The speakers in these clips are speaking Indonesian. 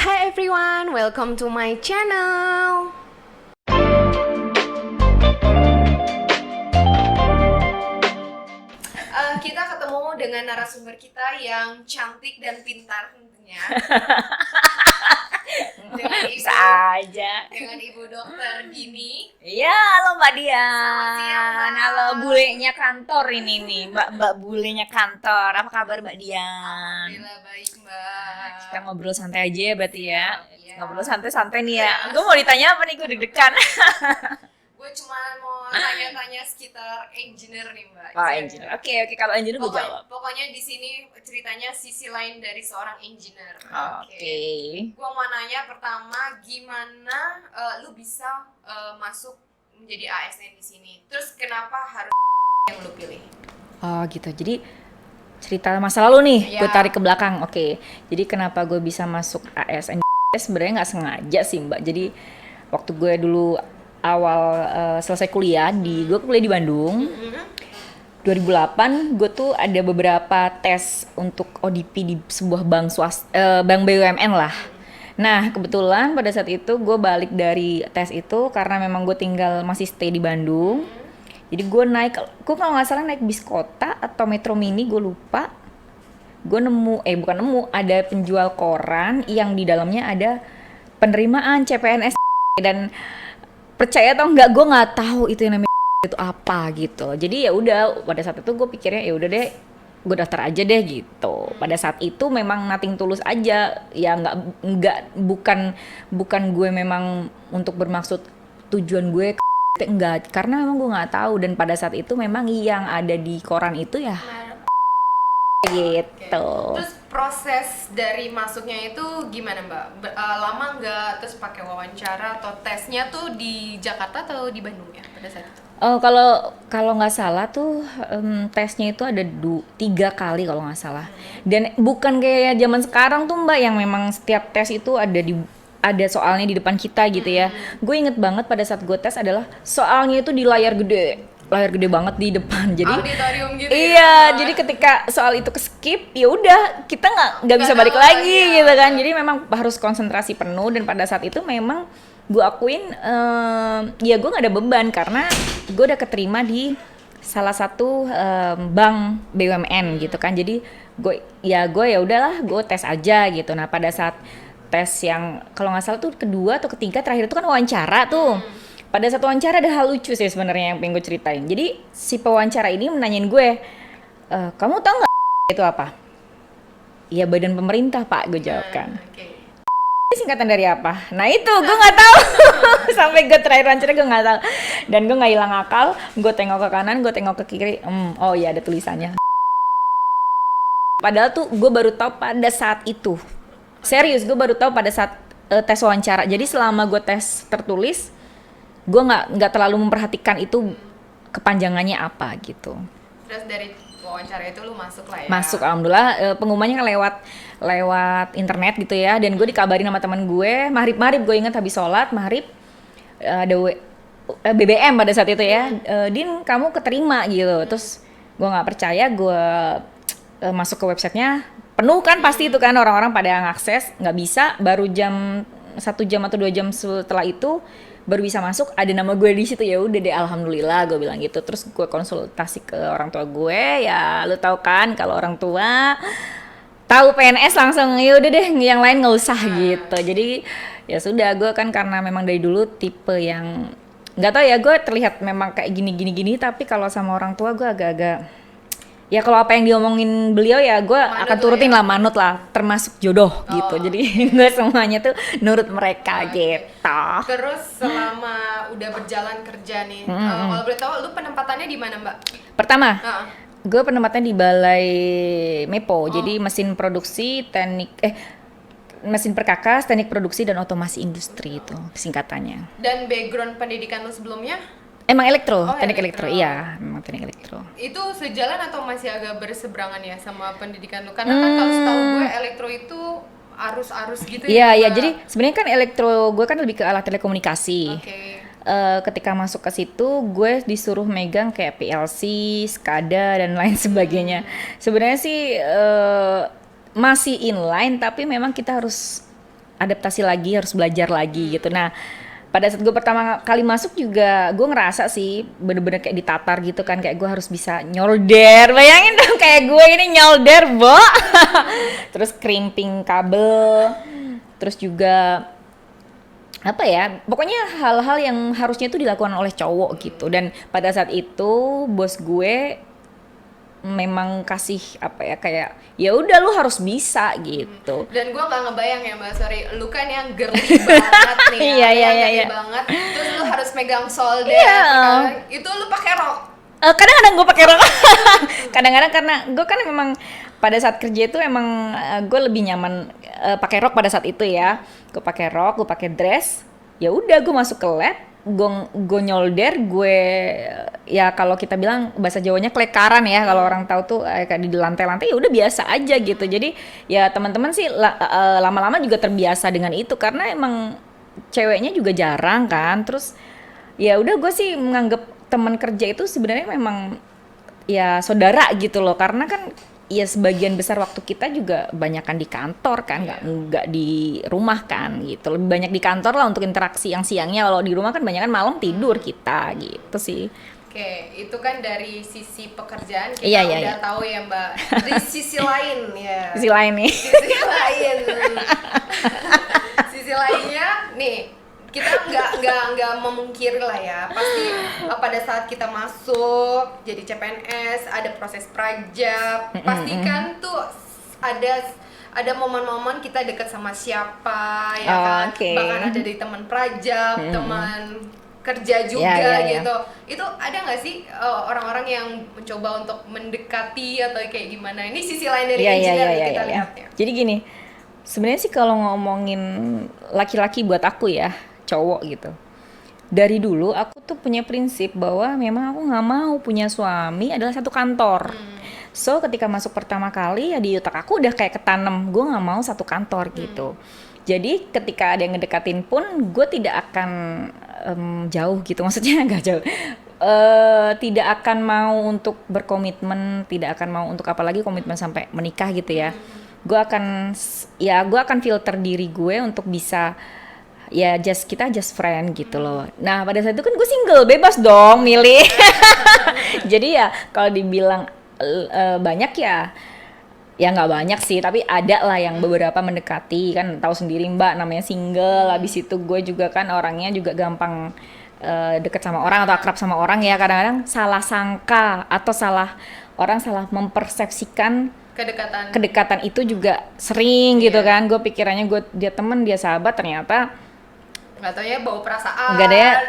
Hi everyone, welcome to my channel. Kita ketemu dengan narasumber kita yang cantik dan pintar tentunya. Bisa aja. Dengan Ibu Dokter Dini. Iya, halo Mbak Selamat siang, Dian. Mbak. Halo bulenya kantor ini nih, Mbak bulenya kantor. Apa kabar Mbak Dian? Alhamdulillah baik, Mbak. Kita ngobrol santai aja ya berarti ya. Iya. Ngobrol santai-santai nih ya. Gue mau ditanya apa nih? Gue deg-degan. Gue cuma mau tanya-tanya sekitar engineer nih, Mbak. Oh, engineer. Oke, kalau engineer gue jawab. Pokoknya di sini ceritanya sisi lain dari seorang engineer. Oke. Gua mau nanya pertama, gimana lu bisa masuk menjadi ASN di sini? Terus kenapa harus yang lu pilih? Oh gitu. Jadi cerita masa lalu nih, Iya. gue tarik ke belakang. Oke. Jadi kenapa gue bisa masuk ASN? Sebenarnya nggak sengaja sih Mbak. Jadi waktu gue dulu awal selesai kuliah gue kuliah di Bandung. 2008 gue tuh ada beberapa tes untuk ODP di sebuah bank bank BUMN lah. Nah kebetulan pada saat itu gue balik dari tes itu karena memang gue masih stay di Bandung. Jadi gue kalau nggak salah naik bis kota atau metro mini, gue lupa. Gue bukan nemu, ada penjual koran yang di dalamnya ada penerimaan CPNS dan percaya atau enggak, gue nggak tahu itu yang namanya itu apa gitu. Jadi ya udah pada saat itu gue pikirnya ya udah deh, gue daftar aja deh gitu. Pada saat itu memang nothing tulus aja, ya bukan gue memang untuk bermaksud tujuan gue enggak, karena memang gue nggak tahu. Dan pada saat itu memang yang ada di koran itu ya gitu. Terus proses dari masuknya itu gimana, Mbak? Lama nggak? Terus pakai wawancara atau tesnya tuh di Jakarta atau di Bandung ya pada saat itu? Oh, kalau nggak salah tuh tesnya itu ada 3 kali kalau nggak salah. Dan bukan kayak zaman sekarang tuh Mbak yang memang setiap tes itu ada soalnya di depan kita gitu ya. Gue inget banget pada saat gue tes adalah soalnya itu di layar gede banget di depan. Jadi auditorium gitu. iya, jadi ketika soal itu ke-skip, ya udah kita nggak bisa balik lagi gitu kan. Jadi memang harus konsentrasi penuh, dan pada saat itu memang gue akuin ya gue nggak ada beban karena gue udah keterima di salah satu bank BUMN gitu kan. Jadi gue ya udahlah, gue tes aja gitu. Nah pada saat tes yang kalau nggak salah tuh kedua atau ketiga terakhir itu kan wawancara tuh. Pada saat wawancara ada hal lucu sih sebenarnya yang pengen gue ceritain. Jadi si pewawancara ini menanyain gue, kamu tahu nggak itu apa? Iya, badan pemerintah Pak, gue jawab kan. Ini singkatan dari apa? Nah itu gue nggak tahu. Sampai gue terakhir wawancara gue nggak tahu. Dan gue nggak hilang akal. Gue tengok ke kanan, gue tengok ke kiri. Oh iya ada tulisannya. Padahal tuh gue baru tahu pada saat itu. Serius, gue baru tahu pada saat tes wawancara. Jadi selama gue tes tertulis, gue nggak terlalu memperhatikan itu kepanjangannya apa gitu. Terus dari wawancara itu lu masuk lah ya? Masuk, alhamdulillah. Pengumumannya kan lewat internet gitu ya. Dan gue dikabarin sama teman gue, maghrib gue ingat habis sholat maghrib ada BBM pada saat itu ya. Din, kamu keterima gitu. Terus gue nggak percaya, gue masuk ke websitenya, penuh kan pasti itu kan, orang-orang pada ngakses, nggak bisa. Baru 1 jam atau 2 jam setelah itu baru bisa masuk, ada nama gue di situ. Ya udah deh, alhamdulillah gue bilang gitu. Terus gue konsultasi ke orang tua gue, ya lu tahu kan kalau orang tua tahu PNS langsung ya udah deh, yang lain nggak usah gitu. Jadi ya sudah, gue kan karena memang dari dulu tipe yang nggak tahu ya, gue terlihat memang kayak gini, tapi kalau sama orang tua gue agak-agak ya kalau apa yang diomongin beliau ya gue akan turutin lah, manut lah, termasuk jodoh gitu. Jadi gue semuanya tuh nurut mereka gitu. Terus selama udah berjalan kerja nih, kalau boleh tahu lu penempatannya di mana, Mbak? Pertama, gue penempatannya di Balai Mepo. Jadi mesin perkakas, teknik produksi dan otomasi industri itu singkatannya. Dan background pendidikan lu sebelumnya? Emang teknik elektro, iya, memang teknik elektro. Itu sejalan atau masih agak berseberangan ya sama pendidikan lu? Karena kan kalau setahu gue elektro itu arus-arus gitu ya. Iya, Mbak. jadi sebenarnya kan elektro gue kan lebih ke alat telekomunikasi. Ketika masuk ke situ gue disuruh megang kayak PLC, SCADA dan lain sebagainya. Sebenarnya sih masih inline, tapi memang kita harus adaptasi lagi, harus belajar lagi gitu. Nah, pada saat gue pertama kali masuk juga gue ngerasa sih bener-bener kayak ditatar gitu kan, kayak gue harus bisa nyolder, bayangin dong kayak gue ini nyolder Bo. Terus crimping kabel, terus juga apa ya, pokoknya hal-hal yang harusnya itu dilakukan oleh cowok gitu. Dan pada saat itu bos gue memang kasih apa ya, kayak ya udah lu harus bisa gitu. Dan gue nggak ngebayang ya Mbak, sorry, lu kan yang girly banget nih ya, girly banget, terus lu harus megang solder, itu lu pakai rok. Kadang-kadang gue pakai rok. Kadang-kadang karena gue kan memang pada saat kerja itu emang gue lebih nyaman pakai rok pada saat itu ya. Gue pakai rok, gue pakai dress. Ya udah gue masuk ke lab, gue nyolder, gue ya kalau kita bilang bahasa Jawanya klekaran ya, kalau orang tahu tuh kayak di lantai-lantai ya udah biasa aja gitu. Jadi ya teman-teman sih lama-lama juga terbiasa dengan itu karena emang ceweknya juga jarang kan. Terus ya udah gue sih menganggap teman kerja itu sebenarnya memang ya saudara gitu loh, karena kan ya sebagian besar waktu kita juga banyakan di kantor kan, nggak di rumah kan gitu. Lebih banyak di kantor lah untuk interaksi yang siangnya, kalau di rumah kan banyakan malam tidur kita gitu sih. Oke, itu kan dari sisi pekerjaan kita udah tahu ya Mbak. Dari sisi lain ya. Sisi lain nih. Sisi lain. Sisi lainnya nih, kita nggak memungkiri lah ya, pasti pada saat kita masuk jadi CPNS ada proses prajab, pasti kan tuh ada momen-momen kita deket sama siapa ya kan, bahkan ada dari teman prajab, teman kerja juga gitu. Itu ada nggak sih orang-orang yang mencoba untuk mendekati atau kayak gimana? Ini sisi lain dari engineer yang kita lihat ya. Jadi gini, sebenarnya sih kalau ngomongin laki-laki buat aku ya, cowok gitu, dari dulu aku tuh punya prinsip bahwa memang aku nggak mau punya suami adalah satu kantor. So ketika masuk pertama kali ya di otak aku udah kayak ketanam, gue nggak mau satu kantor gitu. Jadi ketika ada yang ngedekatin pun gue tidak akan jauh gitu, maksudnya nggak jauh, tidak akan mau untuk berkomitmen, tidak akan mau untuk apalagi komitmen sampai menikah gitu ya. Gue akan filter diri gue untuk bisa ya kita just friend gitu loh. Nah pada saat itu kan gue single, bebas dong milih. Jadi ya kalau dibilang banyak ya nggak banyak sih, tapi ada lah yang beberapa mendekati, kan tahu sendiri Mbak namanya single. Habis itu gue juga kan orangnya juga gampang deket sama orang atau akrab sama orang ya, kadang-kadang salah sangka atau orang salah mempersepsikan kedekatan itu juga sering gitu kan. Gue pikirannya dia temen, dia sahabat, ternyata nggak tahu ya bawa perasaan,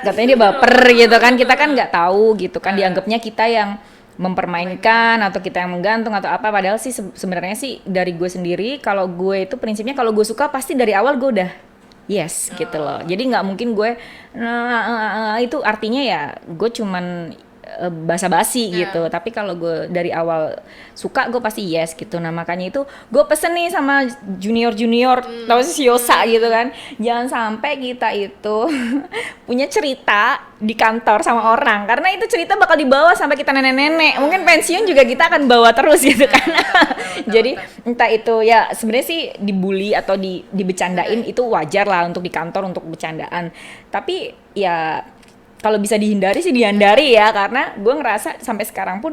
katanya dia baper gitu kan. Kita kan nggak tahu gitu kan, dianggapnya kita yang mempermainkan atau kita yang menggantung atau apa, padahal sih sebenarnya sih dari gue sendiri, kalau gue itu prinsipnya kalau gue suka pasti dari awal gue udah yes gitu loh. Jadi nggak mungkin gue itu artinya ya gue cuman basa-basi gitu. Tapi kalau gue dari awal suka gue pasti yes gitu. Nah makanya itu gue pesen nih sama junior tahu sih Yosa gitu kan, jangan sampai kita itu punya cerita di kantor sama orang, karena itu cerita bakal dibawa sampai kita nenek-nenek, mungkin pensiun juga kita akan bawa terus gitu kan. Jadi entah itu ya sebenarnya sih dibully atau dibecandain itu wajar lah untuk di kantor, untuk bercandaan, tapi ya kalau bisa dihindari sih dihindari ya, karena gue ngerasa sampai sekarang pun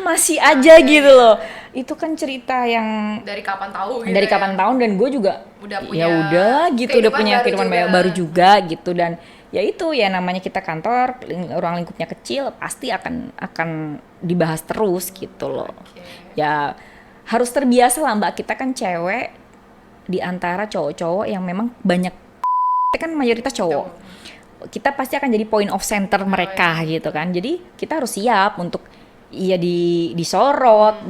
masih aja gitu loh. Itu kan cerita yang dari kapan tahu gitu. Dari kapan tahun, dan gue juga udah punya ya udah gitu, udah punya kehidupan baru juga gitu. Dan ya itu ya namanya kita kantor, ruang lingkupnya kecil, pasti akan dibahas terus gitu loh. Ya harus terbiasa lah Mbak, kita kan cewek di antara cowok-cowok yang memang banyak, kita kan mayoritas cowok. Kita pasti akan jadi point of center mereka gitu kan. Jadi kita harus siap untuk ya disorot,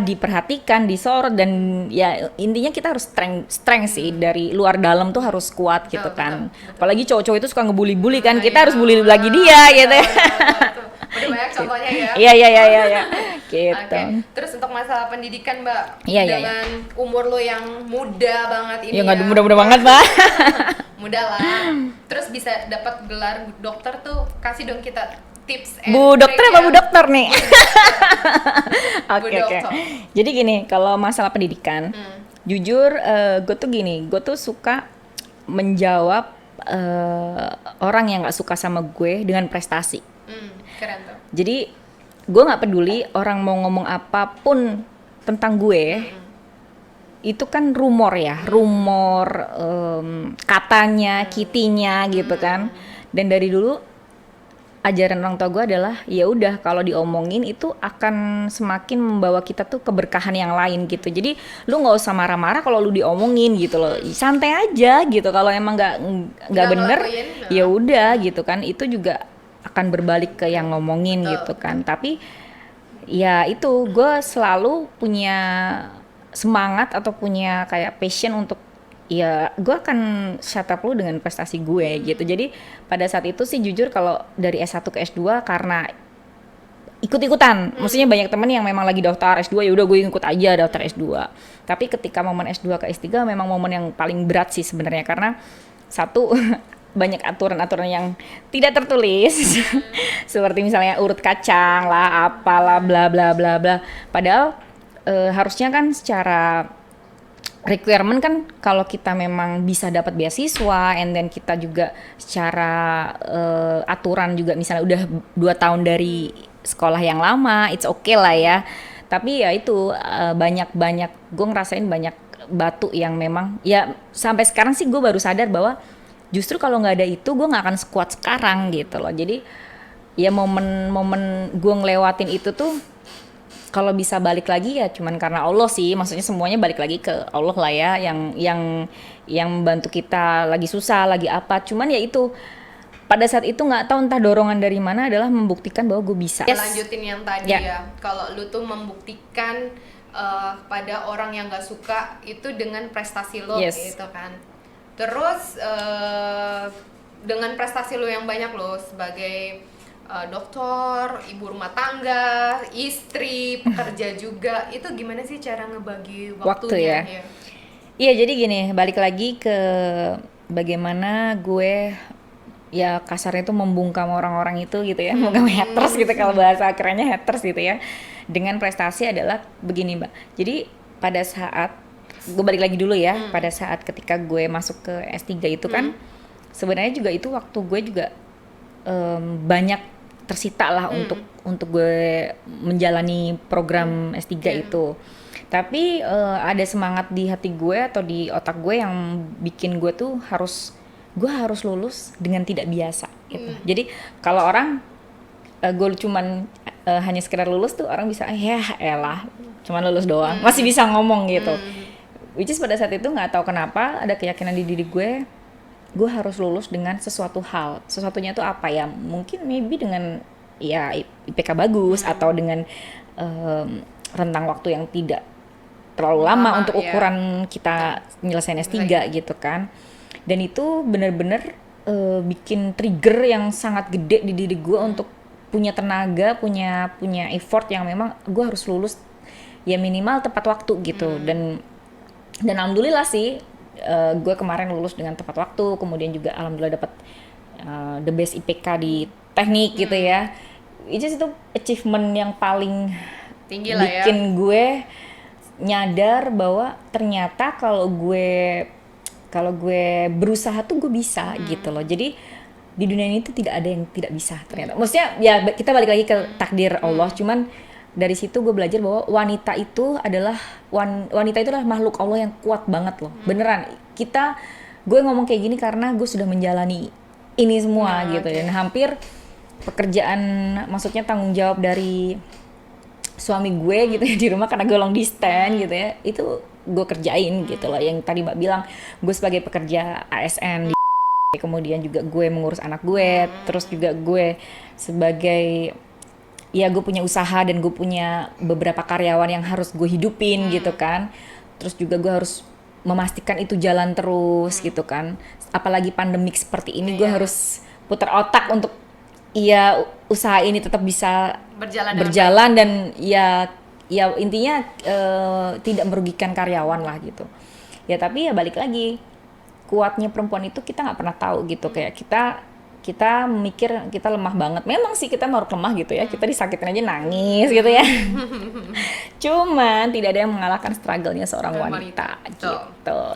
diperhatikan, disorot, dan ya intinya kita harus strength sih, dari luar dalam tuh harus kuat gitu kan. Apalagi cowok-cowok itu suka ngebully-bully kan, kita harus bully lagi dia gitu. Udah banyak contohnya ya. Iya. Gitu. Terus untuk masalah pendidikan Mbak, dengan umur lo yang muda banget ini ya. Nggak muda-muda banget Mbak. Muda lah. Terus bisa dapat gelar dokter tuh, kasih dong kita tips Bu dokter apa Bu dokter nih? Oke. Jadi gini, kalau masalah pendidikan, Jujur, gue tuh gini, gue tuh suka menjawab orang yang nggak suka sama gue dengan prestasi. Keren tuh. Jadi gue nggak peduli orang mau ngomong apapun tentang gue, itu kan rumor ya, rumor, katanya, kitinya gitu kan. Dan dari dulu ajaran orang tua gue adalah ya udah kalau diomongin itu akan semakin membawa kita tuh keberkahan yang lain gitu. Jadi lu nggak usah marah-marah kalau lu diomongin gitu loh, santai aja gitu. Kalau emang nggak bener ngelakuin, ya udah gitu kan, itu juga akan berbalik ke yang ngomongin Betul. gitu kan. Tapi ya itu gue selalu punya semangat atau punya kayak passion untuk ya gue akan shut up lu dengan prestasi gue gitu. Jadi pada saat itu sih jujur kalau dari S1 ke S2 karena ikut-ikutan, maksudnya banyak temen yang memang lagi daftar S2 ya udah gue ikut aja daftar S2. Tapi ketika momen S2 ke S3 memang momen yang paling berat sih sebenarnya, karena satu banyak aturan-aturan yang tidak tertulis seperti misalnya urut kacang lah, apalah bla bla bla bla. Padahal harusnya kan secara requirement kan kalau kita memang bisa dapat beasiswa and then kita juga secara aturan juga misalnya udah 2 tahun dari sekolah yang lama, it's okay lah ya. Tapi ya itu banyak gue ngerasain banyak batu yang memang ya sampai sekarang sih gue baru sadar bahwa justru kalau nggak ada itu gue nggak akan sekuat sekarang gitu loh. Jadi ya momen-momen gue ngelewatin itu tuh kalau bisa balik lagi ya cuman karena Allah sih, maksudnya semuanya balik lagi ke Allah lah ya, yang membantu kita lagi susah lagi apa. Cuman ya itu pada saat itu nggak tahu entah dorongan dari mana adalah membuktikan bahwa gue bisa. Lanjutin yang tadi Ya. ya, kalau lu tuh membuktikan pada orang yang gak suka itu dengan prestasi lo gitu kan. Terus dengan prestasi lo yang banyak lo sebagai dokter, ibu rumah tangga, istri, pekerja juga, itu gimana sih cara ngebagi waktunya? Waktu ya. Iya, jadi gini, balik lagi ke bagaimana gue ya kasarnya itu membungkam orang-orang itu gitu ya, membungkam haters gitu, kalau bahasa kerennya haters gitu ya. Dengan prestasi adalah begini Mbak, jadi pada saat, gue balik lagi dulu ya, pada saat ketika gue masuk ke S3 itu kan, sebenarnya juga itu waktu gue juga banyak tersita lah untuk gue menjalani program S3 itu. Tapi ada semangat di hati gue atau di otak gue yang bikin gue tuh gue harus lulus dengan tidak biasa gitu. Jadi kalau orang gue cuman hanya sekedar lulus tuh orang bisa ya elah cuman lulus doang, masih bisa ngomong gitu. Which is pada saat itu nggak tahu kenapa ada keyakinan di diri gue harus lulus dengan sesuatu hal. Sesuatunya itu apa ya? Mungkin maybe dengan ya IPK bagus atau dengan rentang waktu yang tidak terlalu lama untuk ukuran kita nyelesain S3 gitu kan. Dan itu benar-benar bikin trigger yang sangat gede di diri gue untuk punya tenaga, punya effort yang memang gue harus lulus ya minimal tepat waktu gitu. Dan alhamdulillah sih gue kemarin lulus dengan tepat waktu, kemudian juga alhamdulillah dapat the best IPK di teknik gitu ya. Itu achievement yang paling tinggi lah ya. Bikin gue nyadar bahwa ternyata kalau gue berusaha tuh gue bisa gitu loh. Jadi di dunia ini tuh tidak ada yang tidak bisa ternyata. Maksudnya ya kita balik lagi ke takdir Allah, cuman dari situ gue belajar bahwa wanita itu adalah makhluk Allah yang kuat banget loh. Beneran. Gue ngomong kayak gini karena gue sudah menjalani ini semua gitu. Dan hampir pekerjaan, maksudnya tanggung jawab dari suami gue gitu ya di rumah karena gue long distance gitu ya, itu gue kerjain gitu loh. Yang tadi Mbak bilang, gue sebagai pekerja ASN kemudian juga gue mengurus anak gue, terus juga gue sebagai ya gue punya usaha dan gue punya beberapa karyawan yang harus gue hidupin gitu kan. Terus juga gue harus memastikan itu jalan terus gitu kan. Apalagi pandemik seperti ini, gue harus putar otak untuk ya usaha ini tetap bisa berjalan dan ya intinya tidak merugikan karyawan lah gitu. Ya tapi ya balik lagi, kuatnya perempuan itu kita nggak pernah tahu gitu. Kayak kita mikir kita lemah banget. Memang sih kita mau lemah gitu ya, kita disakitin aja nangis gitu ya. Cuman tidak ada yang mengalahkan struggle-nya seorang wanita gitu.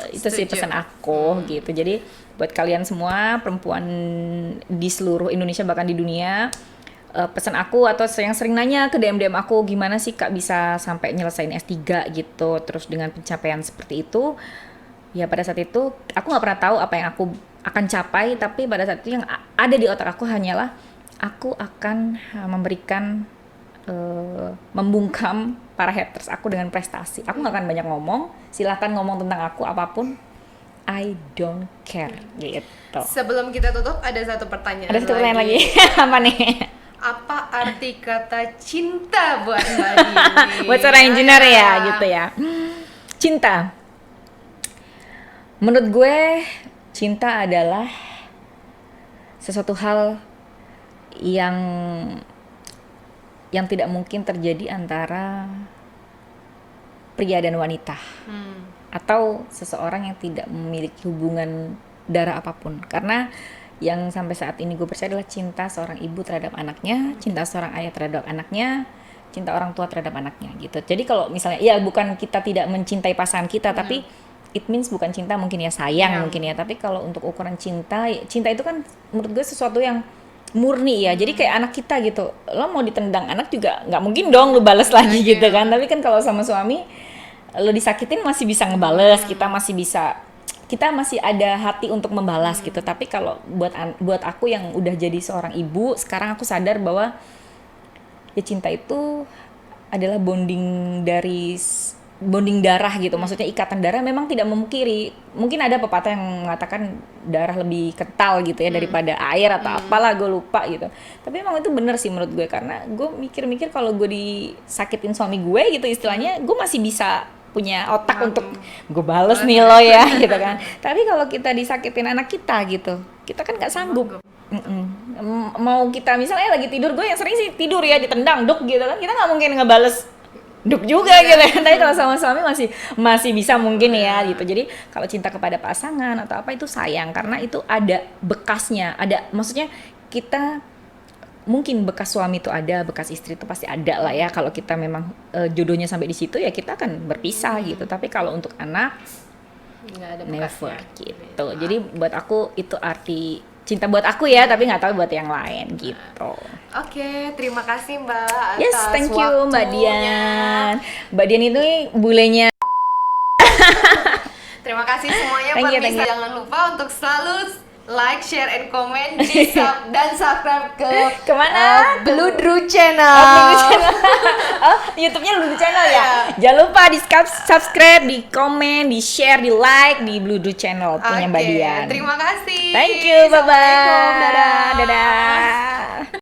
Itu sih pesan aku gitu. Jadi buat kalian semua perempuan di seluruh Indonesia bahkan di dunia, pesan aku atau yang sering nanya ke DM aku, gimana sih Kak bisa sampai nyelesain S3 gitu, terus dengan pencapaian seperti itu. Ya pada saat itu aku nggak pernah tahu apa yang aku akan capai, tapi pada saat itu yang ada di otak aku hanyalah aku akan memberikan membungkam para haters aku dengan prestasi. Aku nggak akan banyak ngomong, silahkan ngomong tentang aku apapun, I don't care gitu. Sebelum kita tutup ada satu pertanyaan. Ada satu pertanyaan lagi. Apa nih? Apa arti kata cinta buat Mbak Dini? Buat seorang engineer ya gitu ya. Cinta. Menurut gue cinta adalah sesuatu hal yang tidak mungkin terjadi antara pria dan wanita. Atau seseorang yang tidak memiliki hubungan darah apapun. Karena yang sampai saat ini gue percaya adalah cinta seorang ibu terhadap anaknya, cinta seorang ayah terhadap anaknya, cinta orang tua terhadap anaknya gitu. Jadi kalau misalnya ya bukan kita tidak mencintai pasangan kita, tapi it means bukan cinta, mungkin ya sayang mungkin ya. Tapi kalau untuk ukuran cinta itu kan menurut gue sesuatu yang murni ya. Jadi kayak anak kita gitu, lo mau ditendang anak juga nggak mungkin dong lo balas lagi gitu kan. Tapi kan kalau sama suami lo disakitin masih bisa ngebales, kita masih ada hati untuk membalas gitu. Tapi kalau buat aku yang udah jadi seorang ibu, sekarang aku sadar bahwa ya cinta itu adalah bonding darah gitu. Maksudnya ikatan darah memang tidak memungkiri. Mungkin ada pepatah yang mengatakan darah lebih kental gitu ya daripada air atau apalah, gue lupa gitu. Tapi memang itu bener sih menurut gue, karena gue mikir-mikir kalau gue disakitin suami gue gitu istilahnya, gue masih bisa punya otak untuk gue bales nih lo ya gitu kan. Tapi kalau kita disakitin anak kita gitu, kita kan nggak sanggup. Mau kita misalnya lagi tidur, gue yang sering sih tidur ya ditendang duk gitu kan, kita nggak mungkin ngebales duk juga gitu kan. Tapi kalau sama suami masih bisa mungkin ya gitu. Jadi kalau cinta kepada pasangan atau apa itu sayang, karena itu ada bekasnya, maksudnya kita mungkin bekas suami itu ada, bekas istri itu pasti ada lah ya. Kalau kita memang jodohnya sampai di situ ya kita akan berpisah gitu. Tapi kalau untuk anak nggak ada never gitu. Jadi buat aku itu arti cinta buat aku ya, tapi nggak tahu buat yang lain gitu. Oke, terima kasih Mbak atas Yes, thank you waktunya. Mbak Dian. Mbak Dian itu bulenya. Terima kasih semuanya Thank buat you. bisa. Jangan lupa untuk selalu like, share, and comment dan subscribe ke Kemana? Blue Drew Channel. YouTube-nya Blue Drew Channel ya. Jangan lupa di subscribe, di komen, di share, di like di Blue Drew Channel punya Mbak Dian. Terima kasih. Thank you, bye-bye. Assalamualaikum, dadah.